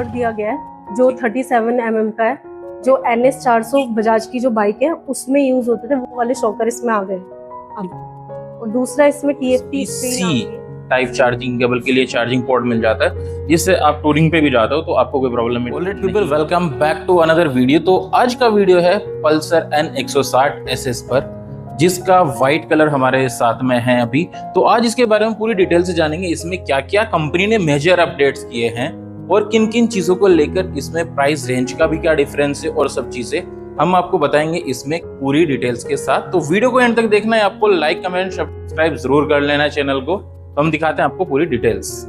Shocker दिया गया है जो 37 mm का है, जो NS 400 बजाज की जो बाइक है उसमें यूज होते थे, वो वाले शॉकर इसमें आ गए अब। और दूसरा इसमें TFT स्क्रीन आ गई है। टाइप चार्जिंग केबल के लिए चार्जिंग पोर्ट मिल जाता है, जिससे आप टूरिंग पे भी जाते हो तो आपको कोई प्रॉब्लम नहीं। Alright people, welcome back to another video. तो आज का वीडियो है पल्सर N160 SS पर, जिसका व्हाइट कलर हमारे साथ में है अभी। तो आज इसके बारे में पूरी डिटेल से जानेंगे, इसमें क्या क्या कंपनी ने मेजर अपडेट्स किए हैं और किन किन चीजों को लेकर इसमें प्राइस रेंज का भी क्या डिफरेंस है और सब चीजें हम आपको बताएंगे इसमें पूरी डिटेल्स के साथ। तो वीडियो को एंड तक देखना है आपको, लाइक कमेंट सब्सक्राइब जरूर कर लेना है चैनल को। तो हम दिखाते हैं आपको पूरी details.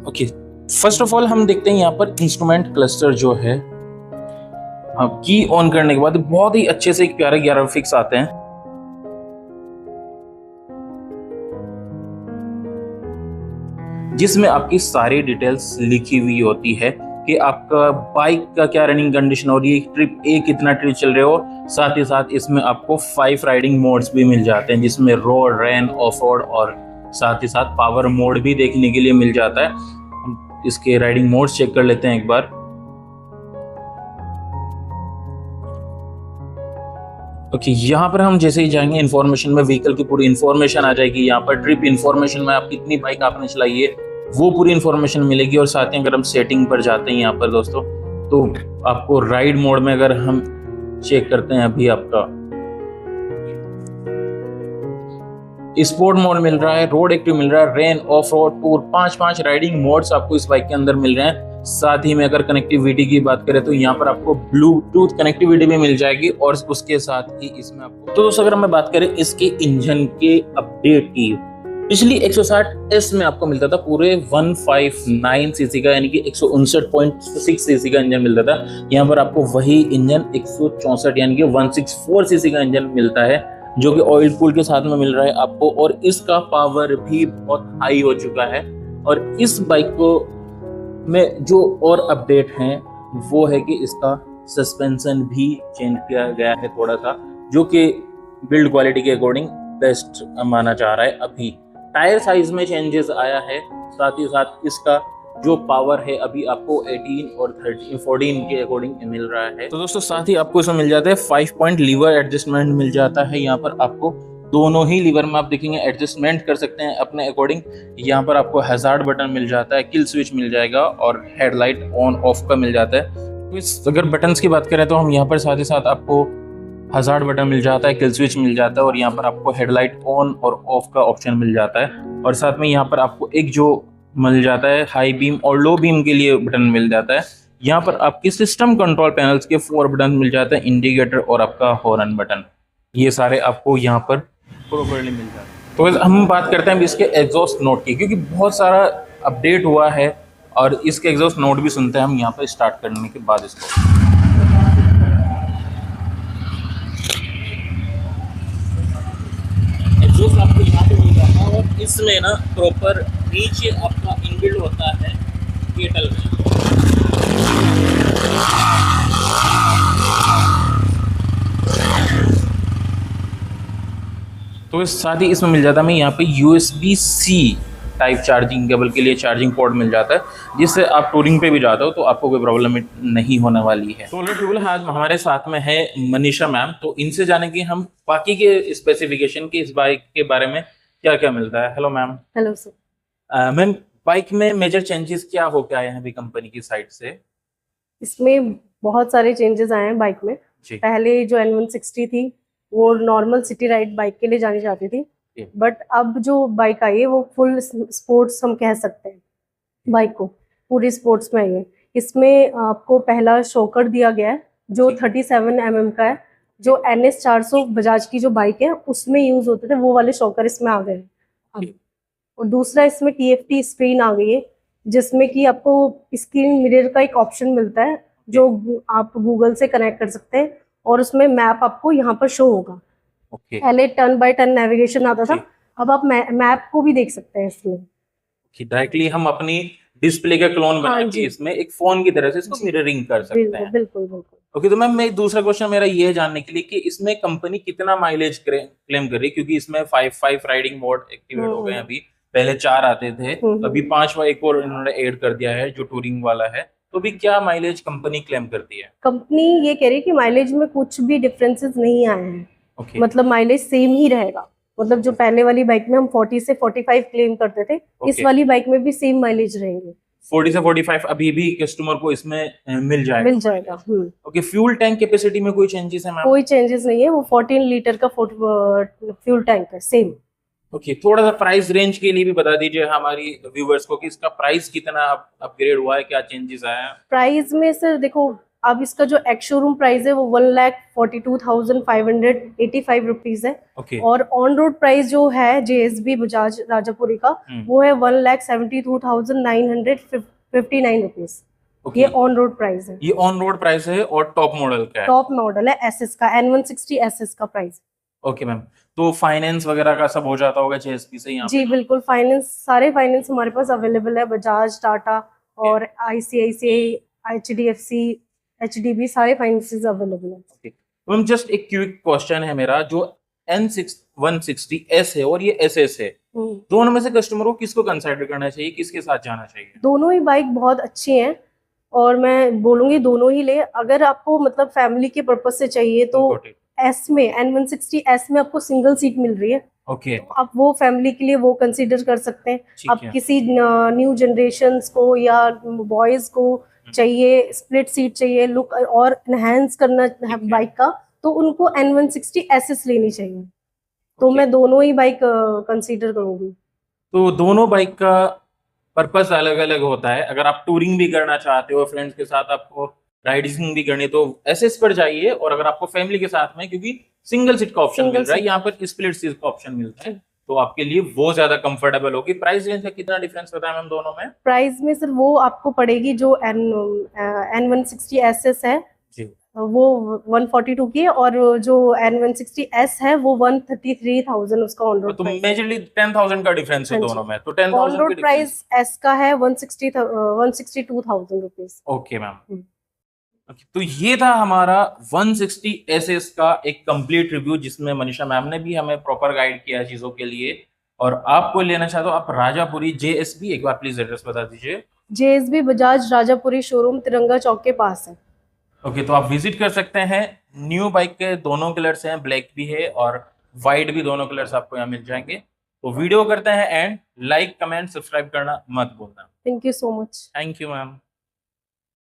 Okay, first of all हम देखते हैं यहाँ पर इंस्ट्रूमेंट क्लस्टर जो है, की ऑन करने के बाद बहुत ही अच्छे से एक प्यारे ग्राफिक्स आते हैं। जिसमें आपकी सारी डिटेल्स लिखी हुई होती है कि आपका बाइक का क्या रनिंग कंडीशन हो रही है, ट्रिप ए कितना ट्रिप चल रहे हो। साथ ही साथ इसमें आपको 5 राइडिंग मोड्स भी मिल जाते हैं, जिसमें रोड, रेन, ऑफ रोड और साथ ही साथ पावर मोड भी देखने के लिए मिल जाता है। हम इसके राइडिंग मोड्स चेक कर लेते हैं एक बार। ओके, यहाँ पर हम जैसे ही जाएंगे इन्फॉर्मेशन में, व्हीकल की पूरी इन्फॉर्मेशन आ जाएगी। यहाँ पर ट्रिप इन्फॉर्मेशन में आप कितनी बाइक आपने चलाई है वो पूरी इन्फॉर्मेशन मिलेगी। और साथ ही अगर हम सेटिंग पर जाते हैं यहाँ पर दोस्तों, तो आपको राइड मोड में अगर हम चेक करते हैं, अभी आपका स्पोर्ट मोड मिल रहा है, रोड एक्टिव मिल रहा है, rain, of road, tour, 5 riding modes आपको इस बाइक के अंदर मिल रहे हैं। साथ ही में अगर कनेक्टिविटी की बात करें तो यहाँ पर आपको ब्लूटूथ कनेक्टिविटी भी मिल जाएगी। और उसके साथ ही इसमें आपको, तो दोस्तों अगर हम बात करें इसके इंजन के अपडेट की, पिछली 160S में आपको मिलता था पूरे 159 सीसी का, यानी कि 159.6 सीसी का इंजन मिलता था। यहाँ पर आपको वही इंजन 164 यानी कि 164 सीसी का इंजन मिलता है, जो कि ऑयल कूल के साथ में मिल रहा है आपको। और इसका पावर भी बहुत हाई हो चुका है। और इस बाइक को में जो और अपडेट हैं वो है कि इसका सस्पेंशन भी चेंज किया गया है थोड़ा सा, जो कि बिल्ड क्वालिटी के अकॉर्डिंग बेस्ट माना जा रहा है। अभी टायर साइज में चेंजेस आया है, साथ ही साथ इसका जो पावर है अभी आपको 18 और 14 के अकॉर्डिंग मिल रहा है। तो दोस्तों साथ ही आपको इसमें मिल जाता है 5 पॉइंट लीवर एडजस्टमेंट मिल जाता है। यहाँ पर आपको दोनों ही लीवर में आप देखेंगे एडजस्टमेंट कर सकते हैं अपने अकॉर्डिंग। यहाँ पर आपको हैजार्ड बटन मिल जाता है, किल स्विच मिल जाएगा और हेडलाइट ऑन ऑफ का मिल जाता है। तो अगर बटन्स की बात करें तो हम यहाँ पर साथ ही साथ आपको हैजार्ड बटन मिल जाता है, किल स्विच मिल जाता है और यहाँ पर आपको हेडलाइट ऑन और ऑफ का ऑप्शन मिल जाता है। और साथ में यहाँ पर आपको एक जो मिल जाता है हाई बीम और लो बीम के लिए बटन मिल जाता है। यहाँ पर आपके सिस्टम कंट्रोल पैनल्स के 4 बटन मिल जाते हैं, इंडिकेटर और आपका हॉर्न बटन, ये सारे आपको यहाँ पर प्रॉपर्ली मिल जाता है। तो हम बात करते हैं इसके एग्जॉस्ट नोट की, क्योंकि बहुत सारा अपडेट हुआ है और इसके एग्जॉस्ट नोट भी सुनते हैं हम यहाँ पर स्टार्ट करने के बाद। इसको एग्जॉस्ट आपको यहाँ पे मिल जाता है और इसमें ना प्रॉपर नीचे आपका इनबिल्ड होता है केटल में। तो इस साथ ही इसमें मिल जाता है हमें यहाँ पे USB-C टाइप चार्जिंग केबल के लिए चार्जिंग पोर्ट मिल जाता है, जिससे आप टूरिंग पे भी जाते हो तो आपको कोई प्रॉब्लम नहीं होने वाली है। तो ऑलरेडी आज हमारे साथ में है मनीषा मैम, तो इनसे जानेंगे हम बाकी के स्पेसिफिकेशन की, इस बाइक के बारे में क्या क्या मिलता है। Hello ma'am. Hello sir. Ma'am, bike में मेजर चेंजेस क्या हो के आए हैं अभी कंपनी की साइड से? इसमें बहुत सारे चेंजेस आए हैं बाइक में। पहले जो N160 थी वो नॉर्मल सिटी राइड बाइक के लिए जानी जाती थी, बट अब जो बाइक आई है वो फुल स्पोर्ट्स हम कह सकते हैं, बाइक को पूरी स्पोर्ट्स में आई है। इसमें आपको पहला शॉकर दिया गया है जो 37 mm का है, जो NS 400 बजाज की जो बाइक है उसमें यूज होते थे, वो वाले शॉकर इसमें आ गए अब। और दूसरा इसमें TFT स्क्रीन आ गई है, जिसमें कि आपको स्क्रीन मिरर का एक ऑप्शन मिलता है, जो आप गूगल से कनेक्ट कर सकते हैं और उसमें मैप आपको यहाँ पर शो होगा। पहले टर्न बाय टर्न नेविगेशन आता था, अब आप मैप को भी देख सकते हैं इसमें। डायरेक्टली हम अपनी डिस्प्ले का क्लोन बना हाँ के जी। इसमें एक फोन की तरह से इसको मिररिंग कर सकते बिल्कुल हैं। बिल्कुल बिल्कुल। ओके, तो मैम मैं दूसरा क्वेश्चन मेरा ये है जानने के लिए कि इसमें कंपनी कितना माइलेज क्लेम कर रही है, क्योंकि इसमें 5 राइडिंग मोड एक्टिवेट हो गए हैं अभी, पहले 4 आते थे, अभी 5वां एक और इन्होंने ऐड कर दिया है जो टूरिंग वाला है। तो अभी क्या माइलेज कंपनी क्लेम करती है? कंपनी ये कह रही है कि माइलेज में कुछ भी डिफरेंसेस नहीं आए हैं। ओके, मतलब माइलेज सेम ही रहेगा। मतलब जो पहले वाली बाइक में हम 40 से 45 क्लेम करते थे, इस ओके। वाली बाइक में भी सेम माइलेज रहेंगे। 40 से 45 अभी भी कस्टमर को इसमें मिल जाएगा। मिल जाएगा। ओके, फ्यूल टैंक कैपेसिटी में कोई चेंजेस है मैम? कोई चेंजेस नहीं है, वो 14 लीटर का फ्यूल टैंक है, सेम। ओके, थोड़ा सा प्राइस रेंज के लिए भी बता दीजिए हमारी व्यूवर्स को कि इसका प्राइस कितना अपग्रेड हुआ है, क्या चेंजेस आया है? प्राइस में सर देखो, अब इसका जो एक्स शोरूम प्राइस है वो 1,42,585 रुपीज है। ओके, और ऑन रोड प्राइस जो है JSB बजाज राजापुरी का, वो है 1,72,959 रुपीज। ये ऑन रोड प्राइस है। ये ऑन रोड प्राइस है और टॉप मॉडल का है? टॉप मॉडल है SS का, N160 SS का प्राइस। ओके मैम, तो फाइनेंस वगैरह का सब हो जाता होगा JSP से यहाँ जी बिल्कुल, फाइनेंस, सारे फाइनेंस हमारे पास अवेलेबल है, बजाज, टाटा और ICICI, HDFC, HDB, सारे फाइनेंसेस अवेलेबल है। ओके, मैम जस्ट एक क्विक क्वेश्चन है मेरा, जो N160S है और ये SS है, दोनों में से कस्टमर को किसको कंसिडर करना चाहिए, किसके साथ जाना चाहिए? दोनों ही बाइक बहुत अच्छी हैं और मैं बोलूंगी दोनों ही ले। अगर आपको मतलब फैमिली के पर्पज से चाहिए तो S में, N160S में आपको सिंगल सीट मिल रही है। ओके, तो आप वो फैमिली के लिए वो कंसीडर कर सकते हैं। आप किसी न्यू जनरेशंस को या बॉयज को चाहिए, स्प्लिट सीट चाहिए, लुक और एनहांस करना है बाइक का, तो उनको N160 SS लेनी चाहिए। तो मैं दोनों ही बाइक कंसीडर करूंगी। तो दोनों बाइक का पर्पस अलग अलग होता है। अगर आप टूरिंग भी करना चाहते हो, फ्रेंड्स के साथ आपको राइडिंग भी करनी, तो SS पर जाइए। और अगर आपको फैमिली के साथ में, क्योंकि सिंगल सीट का ऑप्शन मिल रहा है, यहाँ पर स्प्लिट सीट का ऑप्शन मिलता है, तो आपके लिए वो ज्यादा कंफर्टेबल होगी। प्राइस रेंज का कितना डिफरेंस होता है मैम दोनों में? प्राइस में सर वो आपको पड़ेगी जो N160 SS है जी, वो 142 की है, और जो N160 S है वो 133,000 उसका ऑन रोड। तो मेजरली 10,000 का डिफरेंस है दोनों में। तो 10,000 ऑन रोड प्राइस S का है 162,000 रुपीज। ओके मैम, तो ये था हमारा 160 SS का एक कंप्लीट रिव्यू, जिसमें मनीषा मैम ने भी हमें प्रॉपर गाइड किया है चीजों के लिए। और आपको लेना चाहते हो आप राजापुरी JSB, एक बार प्लीज एड्रेस बता दीजिए। JSB बजाज राजापुरी शोरूम तिरंगा चौक के पास है। ओके, तो आप विजिट कर सकते हैं। न्यू बाइक के दोनों कलर्स हैं, ब्लैक भी है और व्हाइट भी, दोनों कलर्स आपको यहाँ मिल जाएंगे। तो वीडियो करते हैं एंड लाइक, कमेंट, सब्सक्राइब करना मत भूलना। Thank you so much. Thank you ma'am.